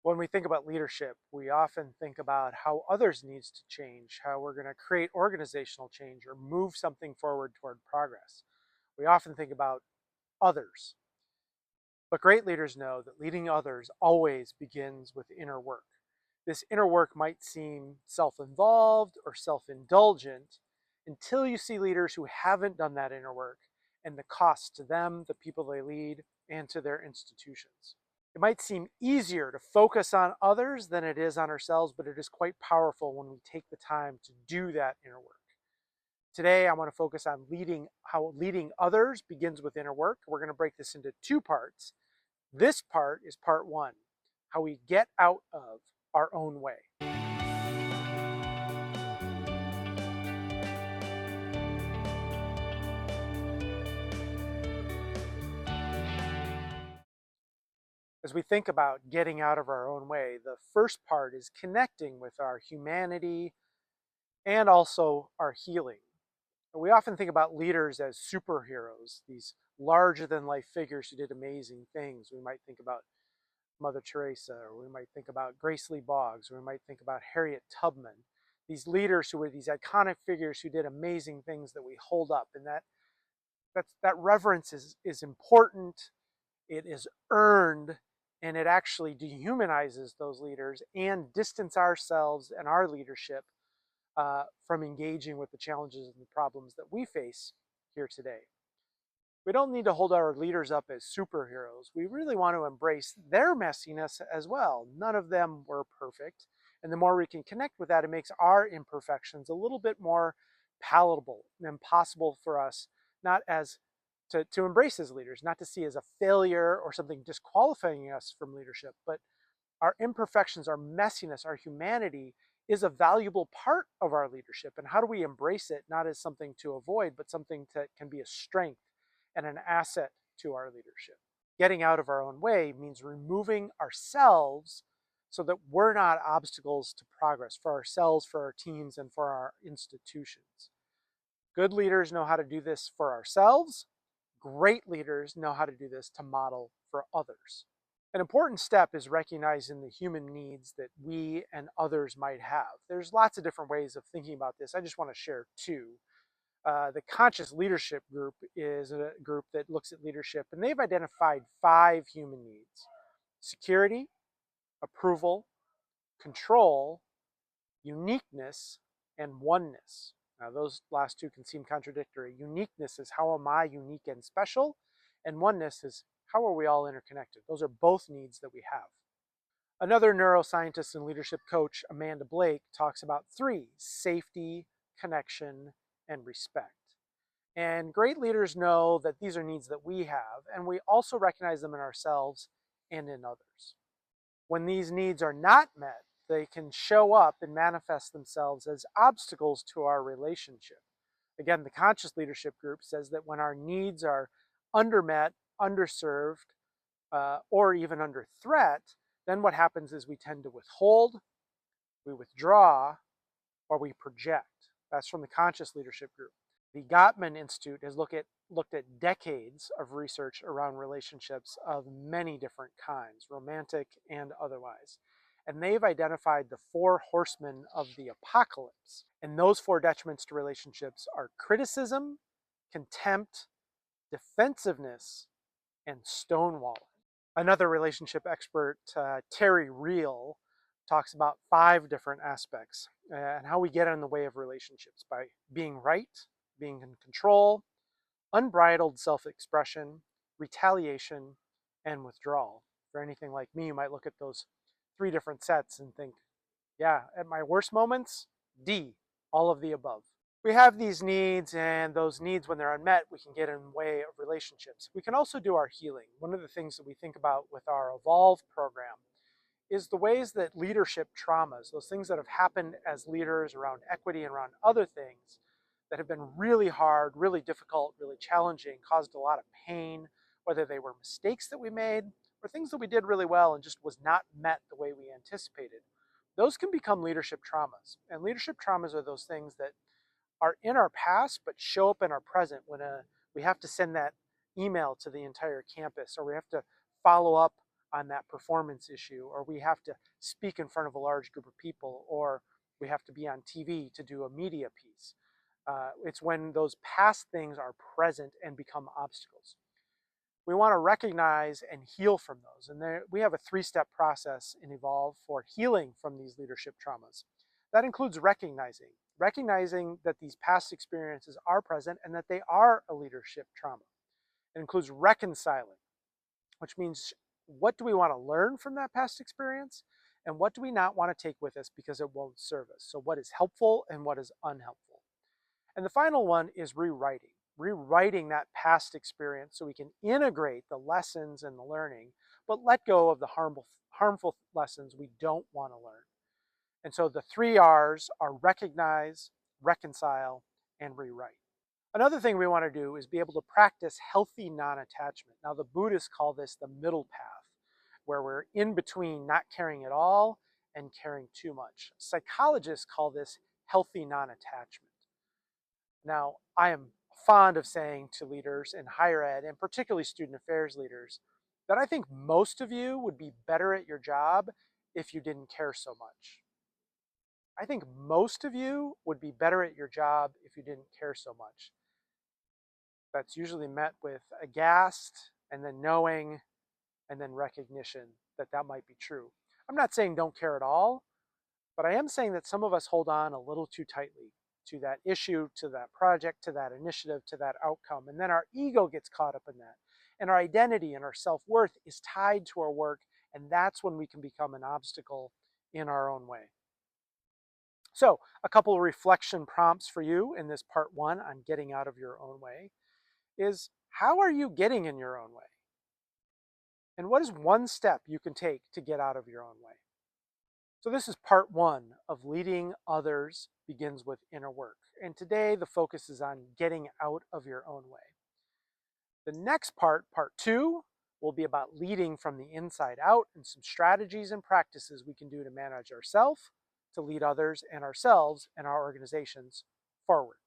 When we think about leadership, we often think about how others needs to change, how we're going to create organizational change or move something forward toward progress. We often think about others. But great leaders know that leading others always begins with inner work. This inner work might seem self-involved or self-indulgent until you see leaders who haven't done that inner work and the cost to them, the people they lead, and to their institutions. It might seem easier to focus on others than it is on ourselves, but it is quite powerful when we take the time to do that inner work. Today, I want to focus on how leading others begins with inner work. We're going to break this into two parts. This part is part one, how we get out of our own way. As we think about getting out of our own way, the first part is connecting with our humanity and also our healing. We often think about leaders as superheroes, these larger than life figures who did amazing things. We might think about Mother Teresa, or we might think about Grace Lee Boggs, or we might think about Harriet Tubman. These leaders who were these iconic figures who did amazing things that we hold up. And that reverence is important, it is earned, and it actually dehumanizes those leaders and distance ourselves and our leadership from engaging with the challenges and the problems that we face here today. We don't need to hold our leaders up as superheroes. We really want to embrace their messiness as well. None of them were perfect. And the more we can connect with that, it makes our imperfections a little bit more palatable and possible for us, not as to embrace as leaders, not to see as a failure or something disqualifying us from leadership, but our imperfections, our messiness, our humanity is a valuable part of our leadership. And how do we embrace it, not as something to avoid, but something that can be a strength and an asset to our leadership? Getting out of our own way means removing ourselves so that we're not obstacles to progress for ourselves, for our teams, and for our institutions. Good leaders know how to do this for ourselves. Great leaders know how to do this to model for others. An important step is recognizing the human needs that we and others might have. There's lots of different ways of thinking about this. I just want to share two. The Conscious Leadership Group is a group that looks at leadership, and they've identified 5 human needs: security, approval, control, uniqueness, and oneness. Now, those last two can seem contradictory. Uniqueness is how am I unique and special? And oneness is how are we all interconnected? Those are both needs that we have. Another neuroscientist and leadership coach, Amanda Blake, talks about 3: safety, connection, and respect. And great leaders know that these are needs that we have, and we also recognize them in ourselves and in others. When these needs are not met, they can show up and manifest themselves as obstacles to our relationship. Again, the Conscious Leadership Group says that when our needs are undermet, underserved, or even under threat, then what happens is we tend to withhold, we withdraw, or we project. That's from the Conscious Leadership Group. The Gottman Institute has looked at decades of research around relationships of many different kinds, romantic and otherwise. And they've identified the 4 horsemen of the apocalypse. And those 4 detriments to relationships are criticism, contempt, defensiveness, and stonewalling. Another relationship expert, Terry Real, talks about 5 different aspects and how we get in the way of relationships: by being right, being in control, unbridled self-expression, retaliation, and withdrawal. If you're anything like me, you might look at those 3 different sets and think, yeah, at my worst moments, D, all of the above. We have these needs, and those needs, when they're unmet, we can get in the way of relationships. We can also do our healing. One of the things that we think about with our Evolve program is the ways that leadership traumas, those things that have happened as leaders around equity and around other things that have been really hard, really difficult, really challenging, caused a lot of pain, whether they were mistakes that we made or things that we did really well and just was not met the way we anticipated. Those can become leadership traumas. And leadership traumas are those things that are in our past but show up in our present when we have to send that email to the entire campus, or we have to follow up on that performance issue, or we have to speak in front of a large group of people, or we have to be on TV to do a media piece. It's when those past things are present and become obstacles. We want to recognize and heal from those. And we have a 3-step process in Evolve for healing from these leadership traumas. That includes recognizing that these past experiences are present and that they are a leadership trauma. It includes reconciling, which means what do we want to learn from that past experience and what do we not want to take with us because it won't serve us. So what is helpful and what is unhelpful. And the final one is rewriting that past experience so we can integrate the lessons and the learning, but let go of the harmful lessons we don't want to learn. And so the 3 R's are recognize, reconcile, and rewrite. Another thing we want to do is be able to practice healthy non-attachment. Now, the Buddhists call this the middle path, where we're in between not caring at all and caring too much. Psychologists call this healthy non-attachment. Now, I am fond of saying to leaders in higher ed, and particularly student affairs leaders, that I think most of you would be better at your job if you didn't care so much. I think most of you would be better at your job if you didn't care so much. That's usually met with aghast, and then knowing, and then recognition that that might be true. I'm not saying don't care at all, but I am saying that some of us hold on a little too tightly to that issue, to that project, to that initiative, to that outcome. And then our ego gets caught up in that. And our identity and our self-worth is tied to our work. And that's when we can become an obstacle in our own way. So a couple of reflection prompts for you in this part 1 on getting out of your own way is, how are you getting in your own way? And what is one step you can take to get out of your own way? So this is part 1 of leading others begins with inner work. And today the focus is on getting out of your own way. The next part 2, will be about leading from the inside out and some strategies and practices we can do to manage ourselves, to lead others and ourselves and our organizations forward.